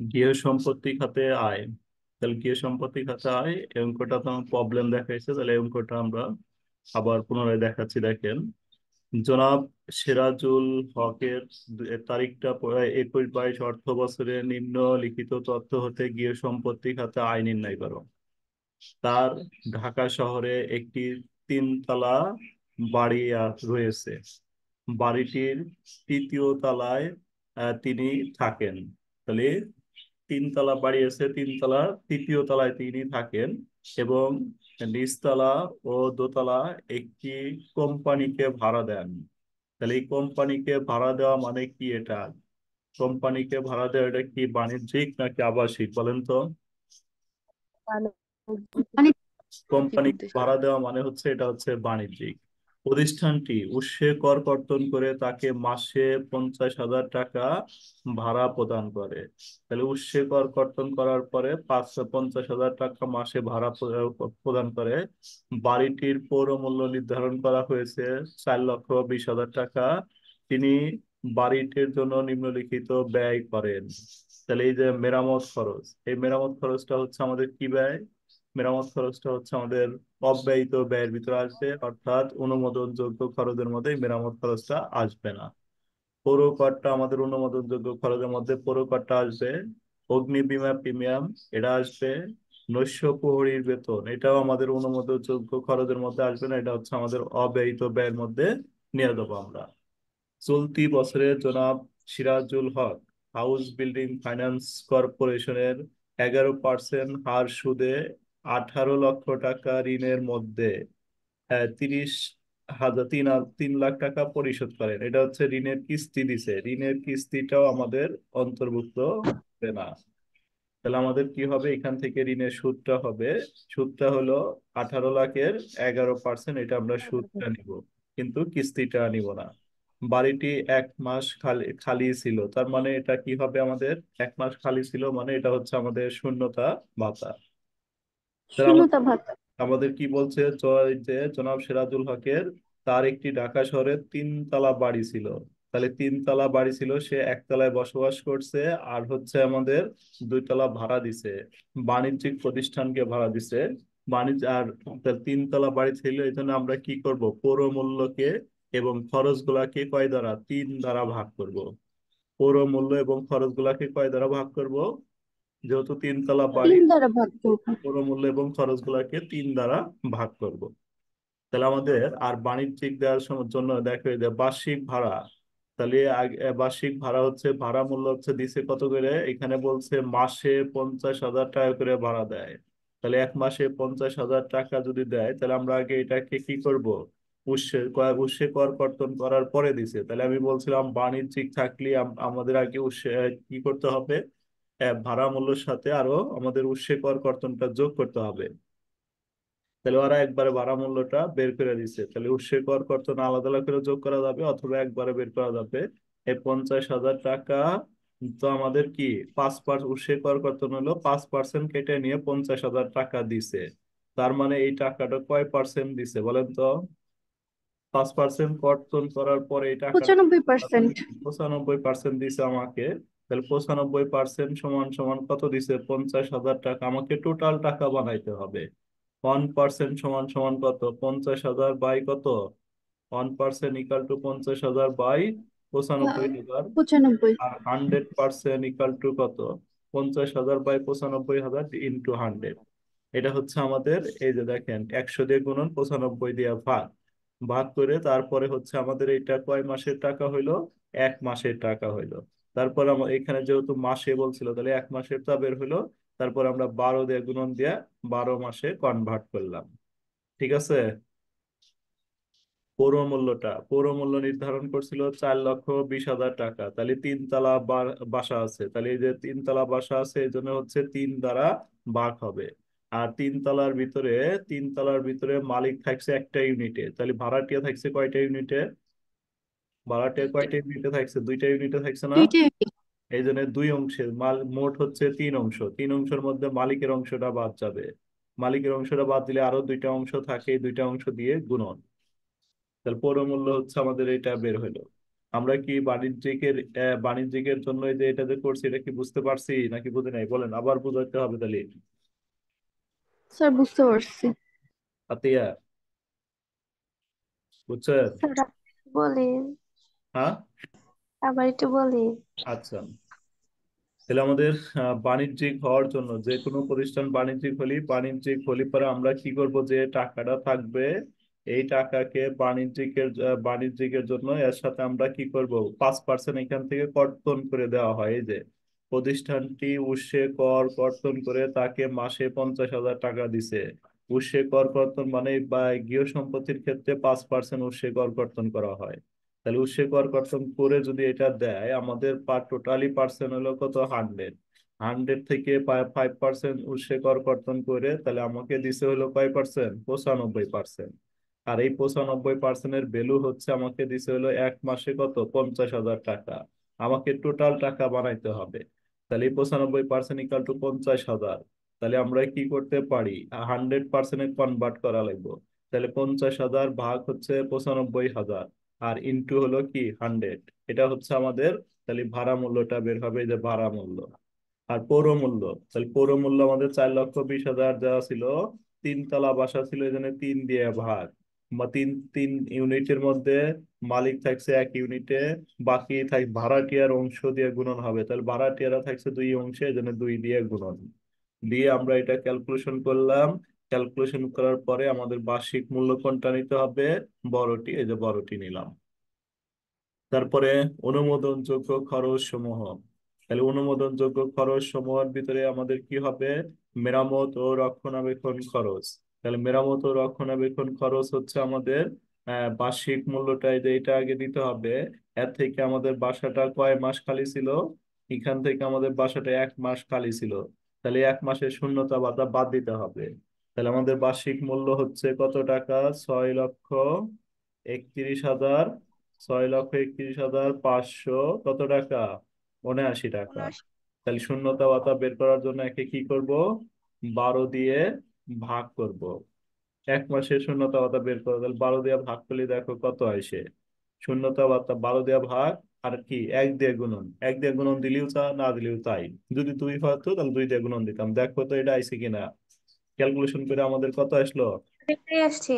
গৃহ সম্পত্তি খাতে আয়। তাহলে গৃহ সম্পত্তি খাতে আয় এই অঙ্কটা তো প্রবলেম দেখাইছে, তাহলে এই অঙ্কটা আমরা আবার পুনরায় দেখাচ্ছি। দেখেন, জনাব সিরাজুল হকের তারিখটা 21-22 অর্থ বছরে নিম্নলিখিত তথ্য হতে গৃহ সম্পত্তি খাতে আয় নির্ণয় করো। তার ঢাকা শহরে একটি তিনতলা বাড়ি রয়েছে। বাড়িটির তৃতীয় তলায় তিনি থাকেন। তাহলে তিনতলা বাড়ি আছে, তিনতলা তৃতীয় তলায় তিনি থাকেন এবং নিচতলা ও দোতলা একটি কোম্পানিকে ভাড়া দেন। তাহলে এই কোম্পানিকে ভাড়া দেওয়া মানে কি? এটা কোম্পানিকে ভাড়া দেওয়া, এটা কি বাণিজ্যিক নাকি আবাসিক বলেন তো? মানে কোম্পানি উদ্দেশ্য। ভাড়া দেওয়া মানে হচ্ছে এটা হচ্ছে বাণিজ্যিক। প্রতিষ্ঠানটি উৎসে কর কর্তন করে তাকে মাসে 50,000 টাকা ভাড়া প্রদান করে। তাহলে উৎসে কর কর্তন করার পরে 50,000 টাকা মাসে ভাড়া প্রদান করে। বাড়িটির পৌর মূল্য নির্ধারণ করা হয়েছে 4,20,000 টাকা। তিনি বাড়িটির জন্য নিম্নলিখিত ব্যয় করেন। তাহলে এই যে মেরামত খরচ, এই মেরামত খরচটা হচ্ছে আমাদের কি ব্যয়? মেরামত খরচটা হচ্ছে আমাদের অব্যয়িত ব্যয়ের ভিতরে আসবে, অর্থাৎ অনুমোদনযোগ্য খরচের মধ্যে এই মেরামত খরচটা আসবে না। পৌর করটা আমাদের অনুমোদনযোগ্য খরচের মধ্যে পৌর করটা আসবে। অগ্নি বীমা প্রিমিয়াম এটা আসবে। নৈশ প্রহরীর বেতন এটাও আমাদের অনুমোদনযোগ্য খরচের মধ্যে আসবে না, এটা হচ্ছে আমাদের অব্যয়িত ব্যয়ের মধ্যে নিয়ে দেবো আমরা। চলতি বছরে জনাব সিরাজুল হক হাউস বিল্ডিং ফাইন্যান্স কর্পোরেশনের 11% হার সুদে 18 লক্ষ টাকা ঋণের মধ্যে 3 লাখ টাকা পরিশোধ করেন। এটা হচ্ছে ঋণের কিস্তি দিছে, ঋণের কিস্তিটাও আমাদের অন্তর্ভুক্ত হবে না। তাহলে আমাদের কি হবে? এখান থেকে ঋণের সুদটা হবে, সুদটা হলো 18 লাখের 11%, এটা আমরা সুদটা নিব কিন্তু কিস্তিটা নিব না। বাড়িটি 1 মাস খালি খালি ছিল, তার মানে এটা কি হবে? আমাদের 1 মাস খালি ছিল মানে এটা হচ্ছে আমাদের শূন্যতা ভাতা। তাহলে শূন্যতা ভাতা। আমাদের কি বলছে? যে জনাব সিরাজুল হকের তার একটি ঢাকা শহরে তিনতলা বাড়ি ছিল। তাহলে তিনতলা বাড়ি ছিল, সে একতলায় বসবাস করছে আর হচ্ছে আমাদের 2 তলা ভাড়া দিছে, বাণিজ্যিক প্রতিষ্ঠানকে ভাড়া দিছে। বাণিজ্য আর তার তিনতলা বাড়ি ছিল, এই জন্য আমরা কি করব? পৌর মূল্যকে এবং খরচ গুলাকে কয় দ্বারা? 3 দ্বারা ভাগ করব। পৌর মূল্য এবং খরচ গুলাকে কয় দ্বারা ভাগ করব? যেহেতু তিনতলা বাড়ি, 3 দ্বারা ভাগ করবো। পৌর মূল্য এবং খরচ গুলাকে 3 দ্বারা ভাগ করব। তাহলে আমাদের আর বাণিজ্যিক দেওয়ার জন্য দেখো এই যে বার্ষিক ভাড়া। তাহলে বার্ষিক ভাড়া হচ্ছে, ভাড়া মূল্য হচ্ছে দিছে কত করে? এখানে বলছে মাসে 50,000 টাকা করে ভাড়া দেয়। তাহলে 1 মাসে 50,000 টাকা যদি দেয়, তাহলে আমরা আগে এটাকে কি করব? উৎসে কর কর্তন করার পরে দিছে। তাহলে আমি বলছিলাম বাণিজ্যিক থাকলে আমাদের আগে কি করতে হবে? ভাড়া মূল্যের সাথে আরো আমাদের উৎসে কর কর্তনটা যোগ করতে হবে। তাহলে ওরা একবারে ভাড়া মূল্যটা বের করে দিচ্ছে, তাহলে উৎসে কর কর্তন আলাদা আলাদা করে যোগ করা যাবে অথবা একবারে বের করা যাবে। এই 50,000 টাকা তো আমাদের কি 5% উৎসে কর কর্তন হলো, 5% কেটে নিয়ে 50,000 টাকা দিছে। তার মানে এই টাকাটা কয় পার্সেন্ট দিছে বলেন তো? 5% কর্তন করার পরে এই টাকাটা 95%। 95% দিছে আমাকে। তাহলে 95% সমান সমান কত দিছে? 50,000 টাকা আমাকে টোটাল টাকা বানাইতে হবে। 1% সমান সমান কত? 50,000 বাই কত? 1% ইকাল টু 50,000 বাই 95,000। 95। আর 100% ইকাল টু কত? 50,000 বাই 95,000 ইন্টু 100। এটা হচ্ছে আমাদের, এই যে দেখেন, 100 দিয়ে গুণন 95 দিয়ে ভাগ, ভাগ করে তারপরে হচ্ছে আমাদের এইটা কয় মাসের টাকা হইলো? 1 মাসের টাকা হইলো। তারপর আমরা এখানে যেহেতু মাসে বলছিল, তাহলে 1 মাসের তা বের হইলো। তারপর আমরা 12 দিয়ে গুণন দিয়ে 12 মাসে কনভার্ট করলাম। ঠিক আছে? পৌর মূল্য নির্ধারণ করছিল 4,20,000 টাকা। তাহলে তিনতলা বাসা আছে, তাহলে এই যে তিনতলা বাসা আছে এই জন্য হচ্ছে 3 দ্বারা ভাগ হবে। আর তিনতলার ভিতরে মালিক থাকছে একটা ইউনিটে, তাহলে ভাড়াটিয়া থাকছে কয়টা ইউনিটে? ভাড়াটিয়া কয়টা ইউনিটে থাকছে? 2টা ইউনিটে থাকছে না? দুইটাই। এই জন্য 2 অংশে মোট হচ্ছে 3 অংশ, 3 অংশের মধ্যে মালিকের অংশটা বাদ যাবে। মালিকের অংশটা বাদ দিলে আরো 2টা অংশ থাকে, এই 2টা অংশ দিয়ে গুণন। তাহলে পৌর মূল্য হচ্ছে আমাদের এটা বের হলো। আমরা কি বাণিজ্যিকের জন্য এই যে এটা যে করছি এটা কি বুঝতে পারছি নাকি বুঝি নাই বলেন, আবার বুঝাতে হবে তাহলে। স্যার বুঝতে পারছি। আতিয়া, বুঝছেন? স্যার বলেন, হ্যাঁ। আবার একটু বলেন। আচ্ছা, তাহলে আমাদের বাণিজ্যিক হওয়ার জন্য যে কোনো প্রতিষ্ঠান বাণিজ্যিক হলি পরে আমরা কি করব, যে টাকাটা থাকবে এই টাকাকে বাণিজ্যিকের জন্য এর সাথে আমরা কি করব, 5% এখান থেকে কর্তন করে দেওয়া হয়। এই যে প্রতিষ্ঠানটি উৎসে কর কর্তন করে তাকে মাসে 50,000 টাকা দিছে। উৎসে কর কর্তন মানে বা গৃহ সম্পত্তির ক্ষেত্রে 5% উৎসে কর কর্তন করা হয়। তাহলে উৎসে কর কর্তন করে যদি এটা দেয় আমাদের টোটালি পার্সেন্ট হলো কত, 100। 100 থেকে 5% উৎসে কর কর্তন করে তাহলে আমাকে দিছে হলো কয় পার্সেন্ট, 95%। আর এই 95%-এর ভ্যালু হচ্ছে আমাকে দিছে হলো এক মাসে কত, 50,000 টাকা। আমাকে টোটাল টাকা বানাইতে হবে। তাহলে এই 95% ইকাল টু 50,000। তাহলে আমরা কি করতে পারি, 100%-এ কনভার্ট করা লাগবে। তাহলে 50,000 ভাগ হচ্ছে 95,000 আর ইনটু হলো কি 100। এটা হচ্ছে আমাদের, তাহলে ভাড়া মূল্যটা বের হবে, এই যে ভাড়া মূল্য। আর পৌর মূল্য, তাহলে পৌর মূল্য আমাদের 4,20,000 দেওয়া ছিল। তিনতলা বাসা ছিল, এই জন্য 3 দিয়ে ভাগ। বা তিন তিন ইউনিটের মধ্যে মালিক থাকছে 1 ইউনিটে, বাকি ভাড়াটিয়ার অংশ দিয়ে গুণন হবে। তাহলে ভাড়াটিয়ারা থাকছে 2 অংশে, এই জন্য 2 দিয়ে গুণন দিয়ে আমরা এটা ক্যালকুলেশন করলাম। ক্যালকুলেশন করার পরে আমাদের বার্ষিক মূল্য কোনটা নিতে হবে, বড়টি, এই যে বড়টি নিলাম। তারপরে অনুমোদনযোগ্য খরচ সমূহ। তাহলে অনুমোদনযোগ্য খরচ সমূহের ভিতরে আমাদের কি হবে, মেরামত ও রক্ষণাবেক্ষণ খরচ। তাহলে মেরামত ও রক্ষণাবেক্ষণ খরচ হচ্ছে আমাদের বার্ষিক মূল্যটা, এই যে এটা আগে দিতে হবে। এর থেকে আমাদের বাসাটা কয় মাস খালি ছিল, এখান থেকে আমাদের বাসাটা 1 মাস খালি ছিল। তাহলে 1 মাসের শূন্যতা ভাতা বাদ দিতে হবে। তাহলে আমাদের বার্ষিক মূল্য হচ্ছে কত টাকা, 6,31,000। 6,31,500 কত টাকা, 79 টাকা। 79। তাহলে শূন্যতা ভাতা বের করার জন্য একে কি করব, 12 দিয়ে ভাগ করব। 1 মাসের শূন্যতা ভাতা বের করো, তাহলে 12 দিয়ে ভাগ করলে দেখো কত আসে। শূন্যতা ভাতা 12 দিয়ে ভাগ, আর কি 1 দিয়ে গুণন, 1 দিয়ে গুণন দিলেও না দিলেও তাই। যদি 2 হতো তাহলে 2 দিয়ে গুণন দিতাম। দেখো তো এটা আইছে কিনা। ক্যালকুলেশন করে আমাদের কত আসলো, এটাই আসছে।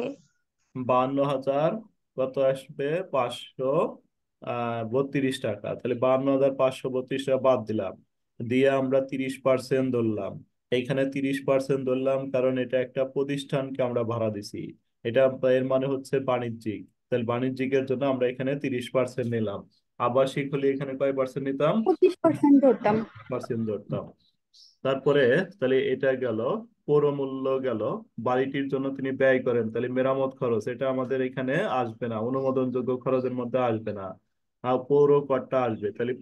52,000 কত আসবে, 532 টাকা। তাহলে 52,532 টাকা বাদ দিলাম, দিয়ে আমরা 30% ধরলাম। এইখানে 30% ধরলাম কারণ এটা একটা প্রতিষ্ঠানকে আমরা ভাড়া দিছি। এটা এর মানে হচ্ছে বাণিজ্যিক। তাহলে বাণিজ্যিকের জন্য আমরা এখানে 30% নিলাম। আবাসিক হলে এখানে কয় পার্সেন্ট নিতাম, 25% ধরতাম। পার্সেন্ট ধরতাম। তারপরে তাহলে এটা গেল, পৌর মূল্য গেল। বাড়িটির জন্য তিনি ব্যয় করেন, তাহলে মেরামত খরচ এটা আমাদের এখানে আসবে না, অনুমোদনযোগ্য খরচের মধ্যে আসবে না। আর পৌর করটা আসবে। তাহলে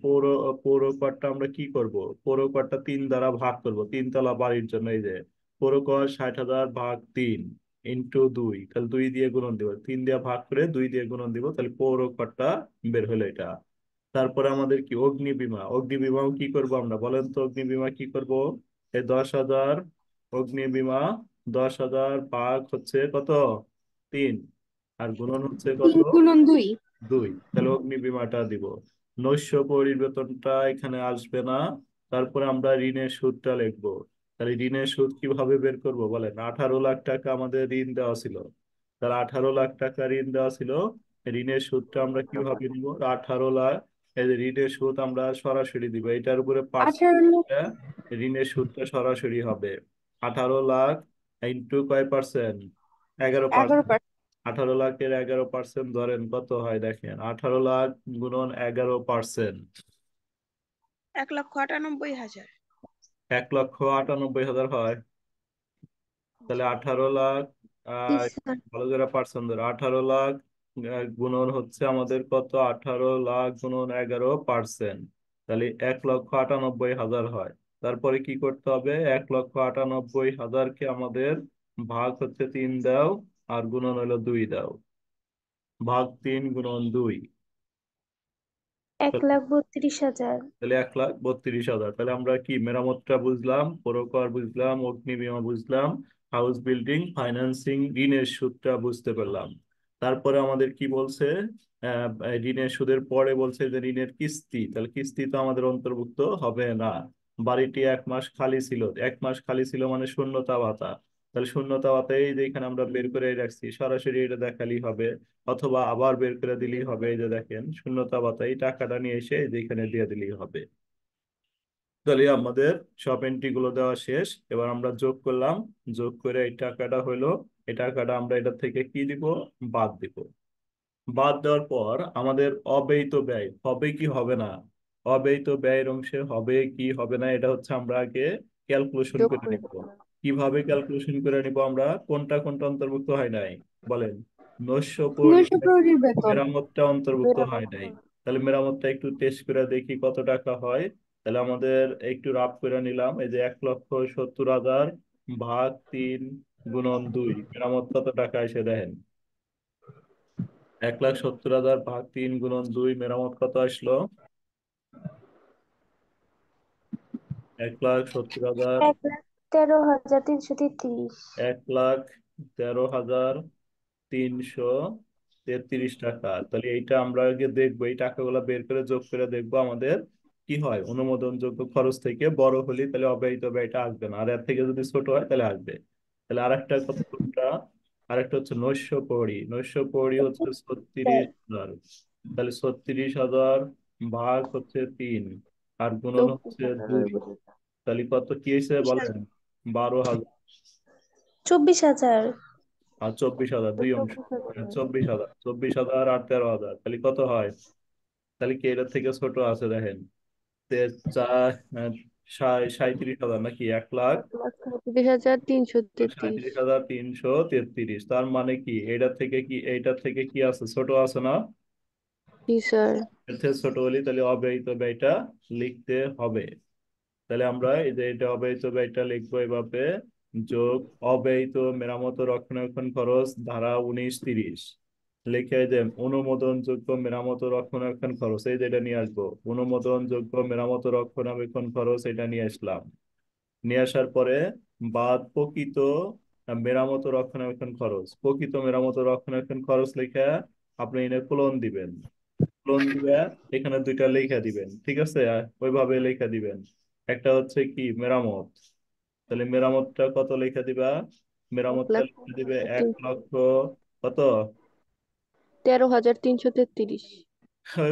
পৌর করটা আমরা কি করব, পৌর করটা 3 দ্বারা ভাগ করব, 3 তলা বাড়ির জন্য। এই যে পৌর কর 60,000 ভাগ 3 ইন্টু 2, তাহলে 2 দিয়ে গুণন দিব, 3 দিয়ে ভাগ করে 2 দিয়ে গুণন দিব, তাহলে পৌর করটা বের হলো এটা। তারপরে আমাদের কি অগ্নি বীমা, অগ্নি বীমাও কি করব আমরা বলেন তো, অগ্নি বীমা কি করব, এই 10,000 অগ্নি বীমা, 10,000 ভাগ হচ্ছে কত, 3, আর গুণন হচ্ছে কত, 3 × 2। 2। তাহলে অগ্নি বীমাটা দিব। নৈশ পরিবর্তনটা এখানে আসবে না। তারপরে আমরা ঋণের সুদটা লিখবো। তাহলে ঋণের সুদ কিভাবে বের করব বলেন, 18 লাখ টাকা আমাদের ঋণ দেওয়া ছিল। তাহলে 18 লাখ টাকা ঋণ দেওয়া ছিল। ঋণের সুদটা আমরা কিভাবে নিব, 18 লাখ, এই যে ঋণের সুদ আমরা সরাসরি দিব, এটার উপরে 18 লাখ। ঋণের সুদটা সরাসরি হবে। 18 লাখ ইন্টু কয় পার্সেন্ট, 11%। 11%। 18 লাখের 11% ধরেন কত হয় দেখেন, 18 লাখ গুণন 11%, 1,98,000। 1,98,000 হয়। তাহলে জি। 18 লাখ, জি আহ স্যার। ভালো করে পার্সেন্ট ধরে, 18 লাখ গুণন হচ্ছে আমাদের কত, 18 লাখ গুণন 11%, তাহলে 1,98,000 হয়। তারপরে কি করতে হবে, 1,98,000-কে আমাদের ভাগ হচ্ছে 3 দাও, আর গুণন হলো 2 দাও, ভাগ 3 গুণন 2। 1,32,000। তাহলে 1,32,000। তাহলে আমরা কি মেরামতটা বুঝলাম, পৌরকর বুঝলাম, অগ্নি বীমা বুঝলাম, হাউস বিল্ডিং ফাইন্যান্সিং ঋণের সুদটা বুঝতে পারলাম। তারপরে আমাদের কি বলছে, ঋণের সুদের পরে বলছে যে ঋণের কিস্তি, তাহলে কিস্তি তো আমাদের অন্তর্ভুক্ত হবে না। বাড়িটি 1 মাস খালি ছিল, 1 মাস খালি ছিল মানে শূন্যতা ভাতা। তাহলে শূন্যতা ভাতা এই যে এখানে আমরা বের করে রাখছি, সরাসরি এটা দেখালেই হবে, অথবা আবার বের করে দিলেই হবে। এই যে দেখেন শূন্যতা ভাতা, এই টাকাটা নিয়ে এসে এই যে এখানে দিয়ে দিলেই হবে। তাহলে আমাদের সব এন্ট্রি গুলো দেওয়া শেষ। এবার আমরা যোগ করলাম, যোগ করে এই টাকাটা হইলো, এই টাকাটা আমরা এটা থেকে কি দিব, বাদ দিব। বাদ দেওয়ার পর আমাদের অব্যয়িত ব্যয় হবে কি হবে না, অব্যয়িত ব্যয়ের অংশে হবে কি হবে না, এটা হচ্ছে আমরা আগে ক্যালকুলেশন যোগ করে করে নিব। দিতে হবে। কিভাবে ক্যালকুলেশন করে নিব আমরা, কোনটা কোনটা অন্তর্ভুক্ত হয় নাই বলেন? নৈশ নৈশ প্রহরীর বেতন। মেরামতটা অন্তর্ভুক্ত হয় নাই। তাহলে মেরামতটা একটু টেস্ট করে দেখি কত টাকা হয়। তাহলে আমাদের একটু রাফ করে নিলাম, এই যে 1,70,000 ভাগ 3 গুণন 2, মেরামত কত টাকা এসে দেখেন। 1,70,000 ভাগ 3 গুণন 2, মেরামত কত আসলো? 1,70,000, 1,13,333। 1,13,333 টাকা। তাহলে এইটা আমরা আগে দেখবো, এই টাকাগুলো বের করে যোগ করে দেখবো আমাদের কি হয়। অনুমোদনযোগ্য খরচ থেকে বড় হলে তাহলে অব্যয়িত ব্যয়টা আসবে না, আর এর থেকে যদি ছোট হয় তাহলে আসবে। তাহলে আরেকটা কত কোনটা, আরেকটা হচ্ছে নৈশ প্রহরী। নৈশ প্রহরী হচ্ছে 36,000। তাহলে 36,000 ভাগ হচ্ছে 3 আর গুণন চব্বিশ হচ্ছে হাজার 2, তাহলে কত কি হয়েছে বলেন? 12,000 24,000। আর 24,000, দুই অংশ। 24,000, 24,000 আর 13,000, তাহলে কত হয়? তাহলে কি এটার থেকে ছোট আছে দেখেন, চার, 37,000 নাকি 1,00,000, 1,37,333। 37,333। তার মানে কি এটার থেকে কি, এইটার থেকে কি আছে, ছোট আছে না? জি স্যার। এর থেকে ছোট হলে তাহলে অব্যয়িত ব্যয়টা লিখতে হবে। তাহলে আমরা এই যে এটা অব্যয়িত ব্যয়টা লিখবো এভাবে, যোগ অব্যয়িত মেরামত ও রক্ষণাবেক্ষণ খরচ ধারা 19-30, লিখে এই যে অনুমোদনযোগ্য মেরামত ও রক্ষণাবেক্ষণ খরচ, এই যে এটা নিয়ে আসবো, অনুমোদনযোগ্য মেরামত ও রক্ষণাবেক্ষণ খরচ এটা নিয়ে আসলাম। নিয়ে আসার পরে বাদ প্রকৃত মেরামত ও রক্ষণাবেক্ষণ খরচ, প্রকৃত মেরামত ও রক্ষণাবেক্ষণ খরচ লিখে আপনি এনে কোলন দিবেন। লোন দিবে, এখানে দুইটা লেখা দিবেন, ঠিক আছে? ওইভাবে লেখা দিবেন। একটা হচ্ছে কি মেরামত, তাহলে মেরামতটা কত লেখা দিবা, এক মেরামতটা লাখ লিখে দিবে 1,00,000 কত, 13,333।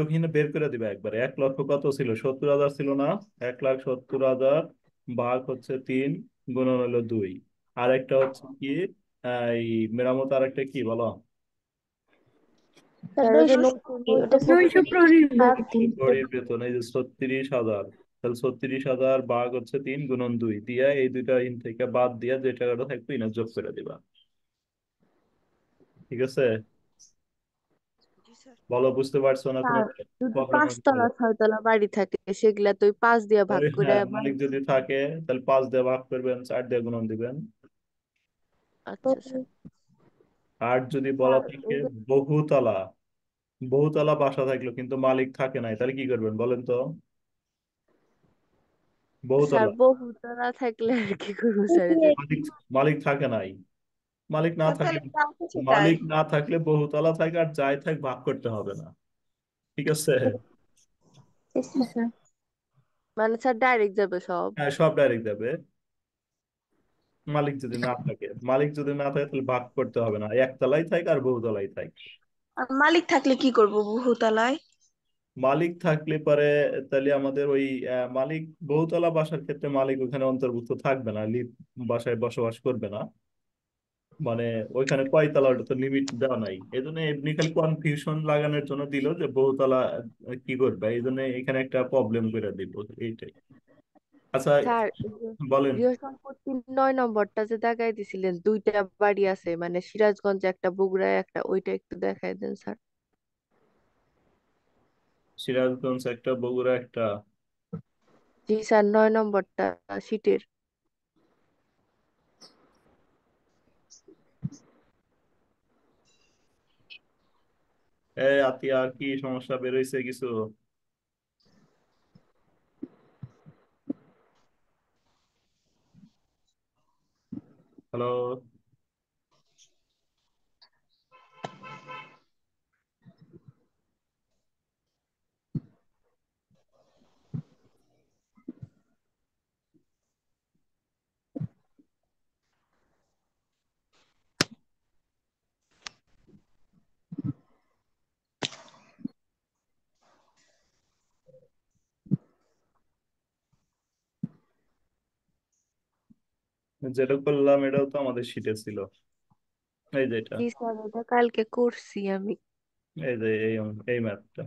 ওইখানে বের করে দিবে একবারে। 1,00,000 কত ছিল, 70,000 ছিল না? 1,70,000 ভাগ হচ্ছে 3 গুণন হলো 2। আর একটা হচ্ছে কি, এই মেরামত আর একটা কি বলো? স্যার ওই যে নতুন নৈশ ওটা নৈশ প্রহরী প্রহরীর ভাগ বেতন। গরিব বেতন, এই যে 36,000, তাহলে 36,000 ভাগ হচ্ছে 3 গুণন 2 দিয়া, এই দুইটা ইন থেকে বাদ দিয়া যে টাকাটা থাকবে ইনা যোগ করে দিবা। ঠিক আছে? জি স্যার। বলো, বুঝতে পারছো না কোনো স্যার যদি প্রবলেম? 5 তলা 6 তলা বাড়ি থাকে সেগুলা তো ওই 5 দিয়ে ভাগ তাহলে করে হ্যাঁ, মালিক যদি থাকে তাহলে 5 দিয়ে ভাগ করবেন, 4 দিয়ে গুণন দিবেন। আচ্ছা স্যার। আর যদি বলা স্যার থাকে ওই যে বহুতলা, বহুতলা বাসা থাকলো কিন্তু মালিক থাকে নাই, তাহলে কি করবেন বলেন তো? স্যার বহুতলা, বহুতলা থাকলে আর কি করবো স্যার, এই যে মালিক, মালিক থাকে নাই, মালিক না থাকলে, তাহলে দাম কিছু তাই। মালিক না থাকলে বহুতলা থাকে, আর যাই থাক ভাগ করতে হবে না। ঠিক আছে? জি জি স্যার। স্যার। মানে স্যার ডাইরেক্ট যাবে সব। হ্যাঁ, সব ডাইরেক্ট যাবে। মালিক যদি না থাকে, মালিক যদি না থাকে তাহলে ভাগ করতে হবে না, একতলাই থাকে আর বহুতলাই থাকে। আর মালিক থাকলে কি করব বহুতলায়? মালিক থাকলে পরে তাহলে আমাদের ওই মালিক, বহুতলা বাসার ক্ষেত্রে মালিক ওখানে অন্তর্ভুক্ত থাকবে না, লিভ বাসায় বসবাস করবে না। মানে ওইখানে কয়তলা ওটা তো লিমিট দেওয়া নাই, এই জন্য এমনি খালি কনফিউশন লাগানোর জন্য দিল যে বহুতলা কি করবে, এই জন্য এখানে একটা প্রবলেম করে দিব, এইটাই। আচ্ছা, স্যার এই যে বলেন। গৃহ সম্পত্তির 9 নম্বরটা যে দেখাই দিছিলেন, দুইটা বাড়ি আছে মানে সিরাজগঞ্জে একটা বগুড়ায় একটা, ওইটা একটু দেখাই দেন স্যার। সিরাজগঞ্জ একটা, বগুড়া একটা। জি স্যার, 9 নম্বরটা শীতের। আতিয়া, কি সমস্যা বের হয়েছে কিছু? হ্যালো? যেটা করলাম এটাও তো আমাদের শিটে ছিল। এই যে এটা, জি স্যার, এটা কালকে করছি আমি। এই যে এই ম্যাথটা।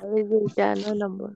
আর এই যে এটা 9 নম্বর।